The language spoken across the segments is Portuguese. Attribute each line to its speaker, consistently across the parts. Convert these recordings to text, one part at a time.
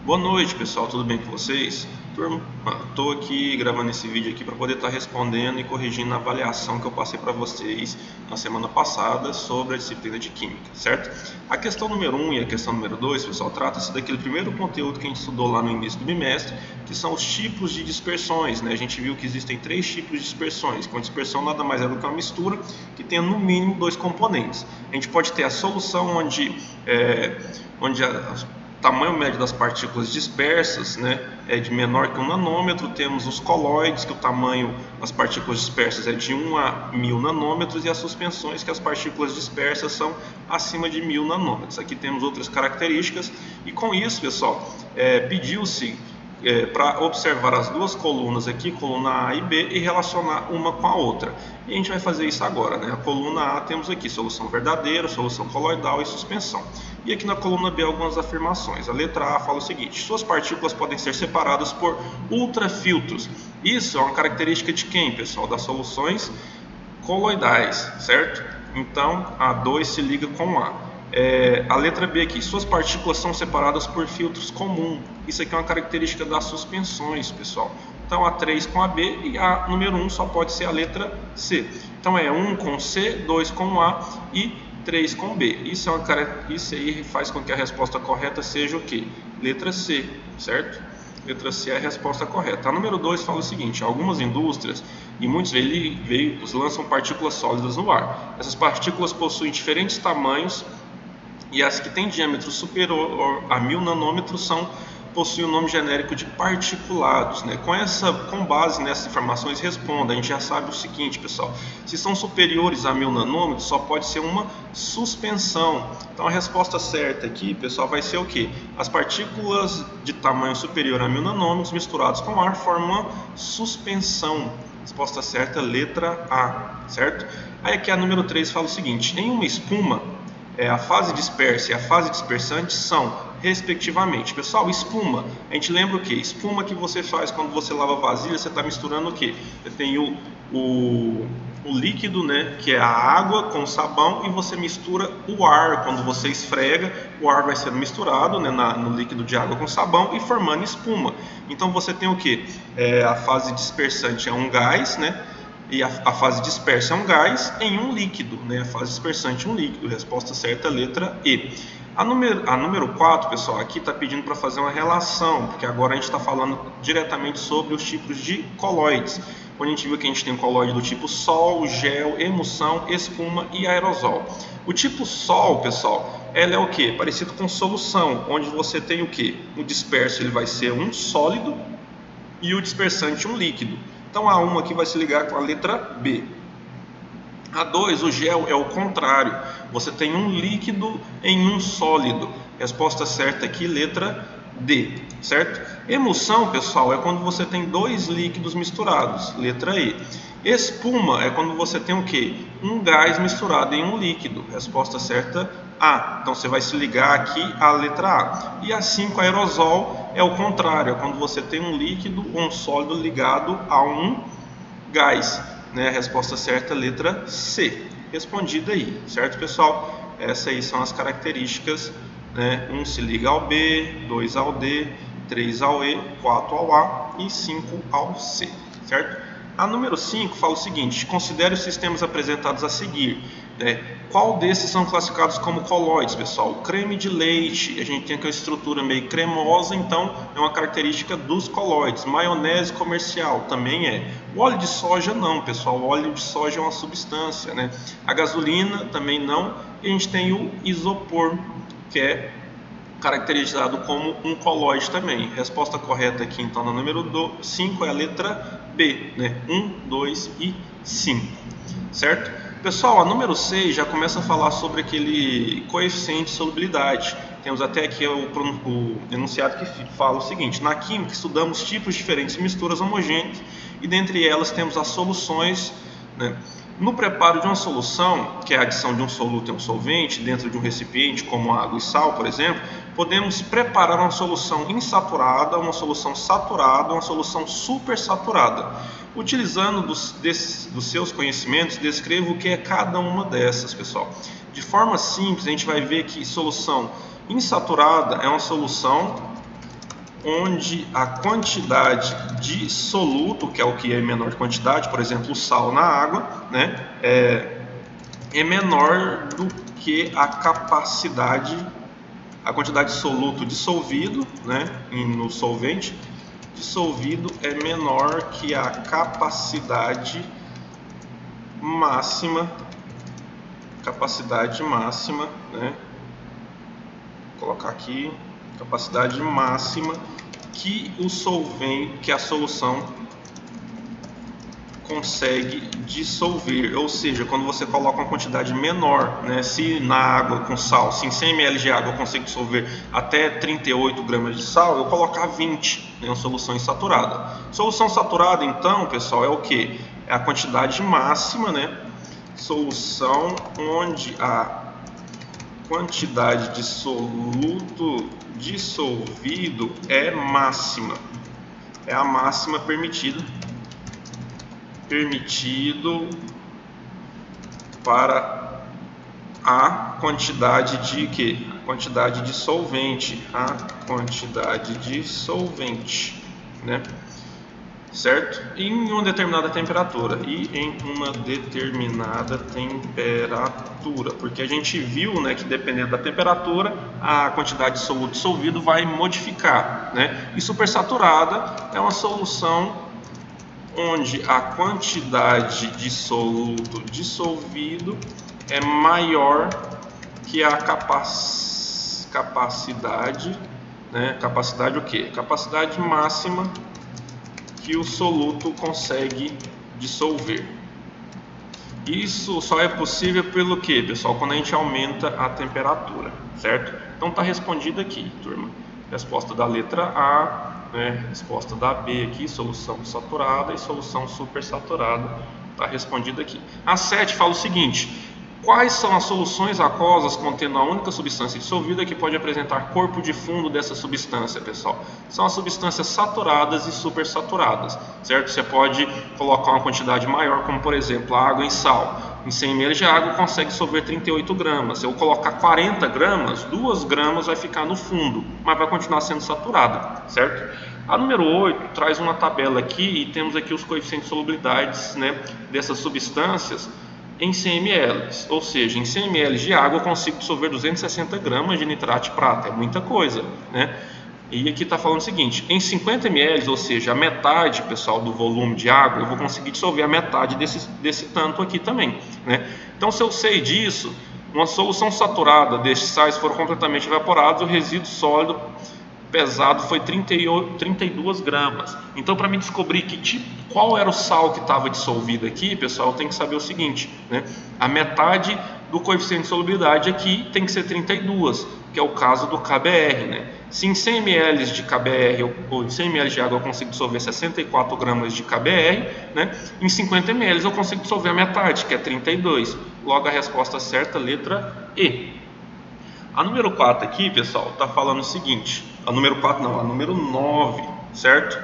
Speaker 1: Boa noite, pessoal, tudo bem com vocês? Turma, estou aqui gravando esse vídeo aqui para poder estar respondendo e corrigindo a avaliação que eu passei para vocês na semana passada sobre a disciplina de Química, certo? A questão número 1 e a questão número 2, pessoal, trata-se daquele primeiro conteúdo que a gente estudou lá no início do bimestre, que são os tipos de dispersões, né? A gente viu que existem 3 tipos de dispersões, que uma dispersão nada mais é do que uma mistura que tenha no mínimo 2 componentes. A gente pode ter a solução onde o tamanho médio das partículas dispersas, né, é de menor que 1 nanômetro. Temos os coloides, que o tamanho das partículas dispersas é de 1 a 1000 nanômetros, e as suspensões, que as partículas dispersas são acima de 1000 nanômetros. Aqui temos outras características, e com isso, pessoal, pediu-se para observar as duas colunas aqui, coluna A e B, e relacionar uma com a outra. E a gente vai fazer isso agora, né? A coluna A temos aqui solução verdadeira, solução coloidal e suspensão. E aqui na coluna B algumas afirmações. A letra A fala o seguinte: suas partículas podem ser separadas por ultrafiltros. Isso é uma característica de quem, pessoal? Das soluções coloidais, certo? Então a 2 se liga com A. A letra B aqui, suas partículas são separadas por filtros comuns. Isso aqui é uma característica das suspensões, pessoal. Então a 3 com a B e a número 1 só pode ser a letra C. Então é 1 com C, 2 com A e 3 com B. Isso aí faz com que a resposta correta seja o quê? Letra C, certo? Letra C é a resposta correta. A número 2 fala o seguinte: algumas indústrias e muitos veículos lançam partículas sólidas no ar. Essas partículas possuem diferentes tamanhos, e as que têm diâmetro superior a 1000 nanômetros possuem o nome genérico de particulados, né? Com base nessas informações, responda. A gente já sabe o seguinte, pessoal: se são superiores a 1000 nanômetros, só pode ser uma suspensão. Então a resposta certa aqui, pessoal, vai ser o quê? As partículas de tamanho superior a 1000 nanômetros misturados com ar formam uma suspensão. Resposta certa, letra A, certo? Aí aqui a número 3 fala o seguinte: em uma espuma, a fase dispersa e a fase dispersante são, respectivamente. Pessoal, espuma, a gente lembra o que? Espuma que você faz quando você lava vasilha, você está misturando o que? Você tem o líquido, né, que é a água com sabão, e você mistura o ar. Quando você esfrega, o ar vai sendo misturado, né, no líquido de água com sabão e formando espuma. Então você tem o que? A fase dispersante é um gás, né? E a fase dispersa é um gás em um líquido, né? A fase dispersante é um líquido. Resposta certa, letra E. A número 4, pessoal, aqui está pedindo para fazer uma relação, porque agora a gente está falando diretamente sobre os tipos de coloides. Quando a gente viu que a gente tem um coloide do tipo sol, gel, emulsão, espuma e aerosol. O tipo sol, pessoal, ela é o que? Parecido com solução, onde você tem o que? O disperso ele vai ser um sólido e o dispersante um líquido. Então a 1 aqui vai se ligar com a letra B. A 2, o gel, é o contrário. Você tem um líquido em um sólido. Resposta certa aqui, letra D, certo? Emulsão, pessoal, é quando você tem 2 líquidos misturados. Letra E. Espuma é quando você tem o quê? Um gás misturado em um líquido. Resposta certa, A. Então você vai se ligar aqui à letra A. E a 5, aerosol, é o contrário. É quando você tem um líquido ou um sólido ligado a um gás, né? A resposta certa, letra C. Respondida aí, certo, pessoal? Essas aí são as características, né? 1 se liga ao B, 2 ao D, 3 ao E, 4 ao A e 5 ao C, certo? A número 5 fala o seguinte: considere os sistemas apresentados a seguir. Qual desses são classificados como coloides, pessoal? O creme de leite, a gente tem aquela estrutura meio cremosa, então é uma característica dos coloides. Maionese comercial também é. O óleo de soja não, pessoal. O óleo de soja é uma substância, né? A gasolina também não. E a gente tem o isopor, que é caracterizado como um coloide também. Resposta correta aqui, então, na número 5 é a letra B, né? 1, 2 e 5, certo? Pessoal, a número 6 já começa a falar sobre aquele coeficiente de solubilidade. Temos até aqui o enunciado que fala o seguinte: na química estudamos tipos diferentes de misturas homogêneas, e dentre elas temos as soluções, né? No preparo de uma solução, que é a adição de um soluto em um solvente dentro de um recipiente, como água e sal, por exemplo, podemos preparar uma solução insaturada, uma solução saturada, uma solução supersaturada. Utilizando dos seus conhecimentos, descreva o que é cada uma dessas, pessoal. De forma simples, a gente vai ver que solução insaturada é uma solução onde a quantidade de soluto, que é o que é menor de quantidade, por exemplo, o sal na água, né, é menor do que a quantidade de soluto dissolvido, né, no solvente dissolvido é menor que a capacidade máxima, né? Vou colocar aqui, capacidade máxima que a solução consegue dissolver, ou seja, quando você coloca uma quantidade menor, né, se na água com sal, se em 100 ml de água eu consigo dissolver até 38 gramas de sal, eu colocar 20 em uma solução insaturada. Solução saturada, então, pessoal, é o que? É a quantidade máxima, né? Solução onde a quantidade de soluto dissolvido é máxima, é a máxima permitido para a quantidade de quê? Quantidade de solvente, né? Certo? Em uma determinada temperatura, porque a gente viu, né, que dependendo da temperatura, a quantidade de soluto dissolvido vai modificar, né? E supersaturada é uma solução onde a quantidade de soluto dissolvido é maior que a capacidade, né? Capacidade o quê? Capacidade máxima que o soluto consegue dissolver. Isso só é possível pelo que, pessoal? Quando a gente aumenta a temperatura, certo? Então está respondido aqui, turma. Resposta da letra A, né? Resposta da B aqui, solução saturada e solução supersaturada. Está respondido aqui. A 7 fala o seguinte: quais são as soluções aquosas contendo a única substância dissolvida que pode apresentar corpo de fundo dessa substância, pessoal? São as substâncias saturadas e supersaturadas, certo? Você pode colocar uma quantidade maior, como por exemplo a água em sal. Em 100 ml de água consegue dissolver 38 gramas. Se eu colocar 40 gramas, 2 gramas vai ficar no fundo, mas vai continuar sendo saturada, certo? A número 8 traz uma tabela aqui e temos aqui os coeficientes de solubilidades, né, dessas substâncias em 100 ml, ou seja, em 100 ml de água eu consigo dissolver 260 gramas de nitrato de prata, é muita coisa, né? E aqui está falando o seguinte: em 50 ml, ou seja, a metade, pessoal, do volume de água, eu vou conseguir dissolver a metade desse tanto aqui também, né? Então, se eu sei disso, uma solução saturada destes sais foram completamente evaporados, o resíduo sólido pesado foi 32 gramas. Então, para mim descobrir qual era o sal que estava dissolvido aqui, pessoal, tem que saber o seguinte, né? A metade do coeficiente de solubilidade aqui tem que ser 32, que é o caso do KBr, né? Se em 100 ml de KBr ou em 100 ml de água eu consigo dissolver 64 gramas de KBr, né? Em 50 ml eu consigo dissolver a metade, que é 32. Logo a resposta certa, letra E. A número 4 aqui, pessoal, está falando o seguinte: a número 4 não, a número 9, certo?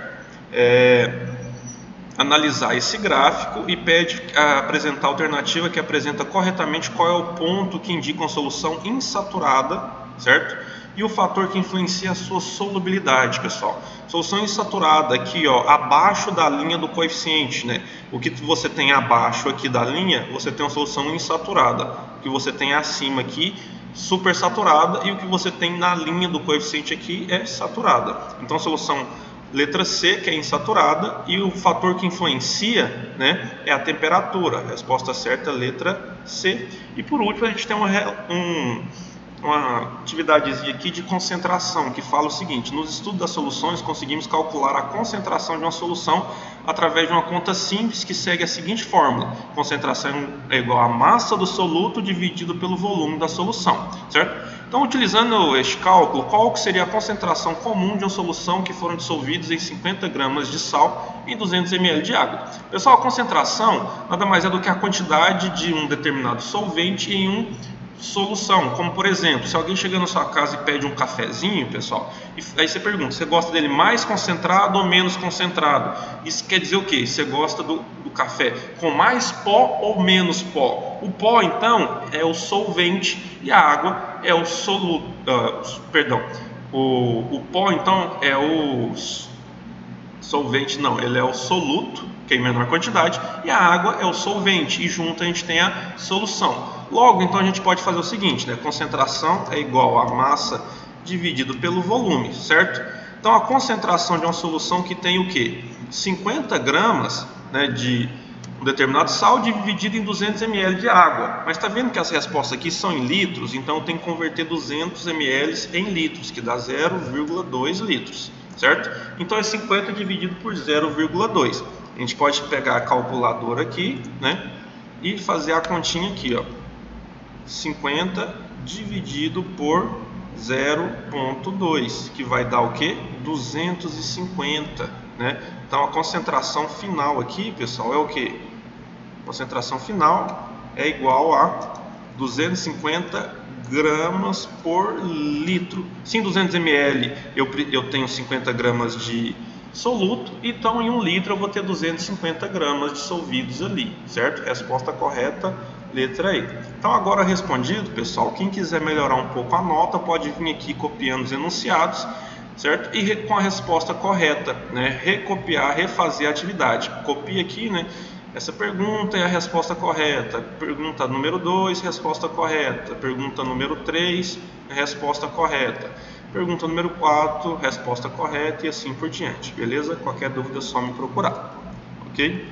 Speaker 1: Analisar esse gráfico e pede a apresentar a alternativa que apresenta corretamente qual é o ponto que indica uma solução insaturada, certo? E o fator que influencia a sua solubilidade, pessoal. Solução insaturada aqui, ó, abaixo da linha do coeficiente, né? O que você tem abaixo aqui da linha, você tem uma solução insaturada. O que você tem acima aqui, supersaturada, e o que você tem na linha do coeficiente aqui é saturada. Então a solução letra C, que é insaturada, e o fator que influencia, né, é a temperatura. Resposta certa, letra C. E por último, a gente tem uma atividadezinha aqui de concentração, que fala o seguinte: nos estudos das soluções conseguimos calcular a concentração de uma solução através de uma conta simples que segue a seguinte fórmula: concentração é igual à massa do soluto dividido pelo volume da solução, certo? Então, utilizando este cálculo, qual seria a concentração comum de uma solução que foram dissolvidos em 50 gramas de sal em 200 ml de água? Pessoal, a concentração nada mais é do que a quantidade de um determinado solvente em uma solução. Como por exemplo, se alguém chega na sua casa e pede um cafezinho, pessoal, e aí você pergunta: você gosta dele mais concentrado ou menos concentrado? Isso quer dizer o quê? Você gosta do café com mais pó ou menos pó? O pó, então, é o solvente e a água é o soluto, O pó, então, é o solvente, não, ele é o soluto, que é em menor quantidade, e a água é o solvente, e junto a gente tem a solução. Logo, então a gente pode fazer o seguinte, né? Concentração é igual a massa dividido pelo volume, certo? Então a concentração de uma solução que tem o quê? 50 gramas, né, de um determinado sal dividido em 200 ml de água. Mas está vendo que as respostas aqui são em litros, então eu tenho que converter 200 ml em litros, que dá 0,2 litros, certo? Então é 50 dividido por 0,2. A gente pode pegar a calculadora aqui, né, e fazer a continha aqui, ó. 50 dividido por 0,2, que vai dar o que? 250, né? Então a concentração final aqui, pessoal, é o que? Concentração final é igual a 250 gramas por litro. Se em 200 ml eu tenho 50 gramas de soluto, então em 1 litro eu vou ter 250 gramas dissolvidos ali, certo? Resposta correta, letra E. Então agora respondido, pessoal, quem quiser melhorar um pouco a nota pode vir aqui copiando os enunciados, certo? E com a resposta correta, né? Recopiar, refazer a atividade. Copia aqui, né? Essa pergunta é a resposta correta. Pergunta número 2, resposta correta. Pergunta número 3, resposta correta. Pergunta número 4, resposta correta e assim por diante. Beleza? Qualquer dúvida é só me procurar. Ok?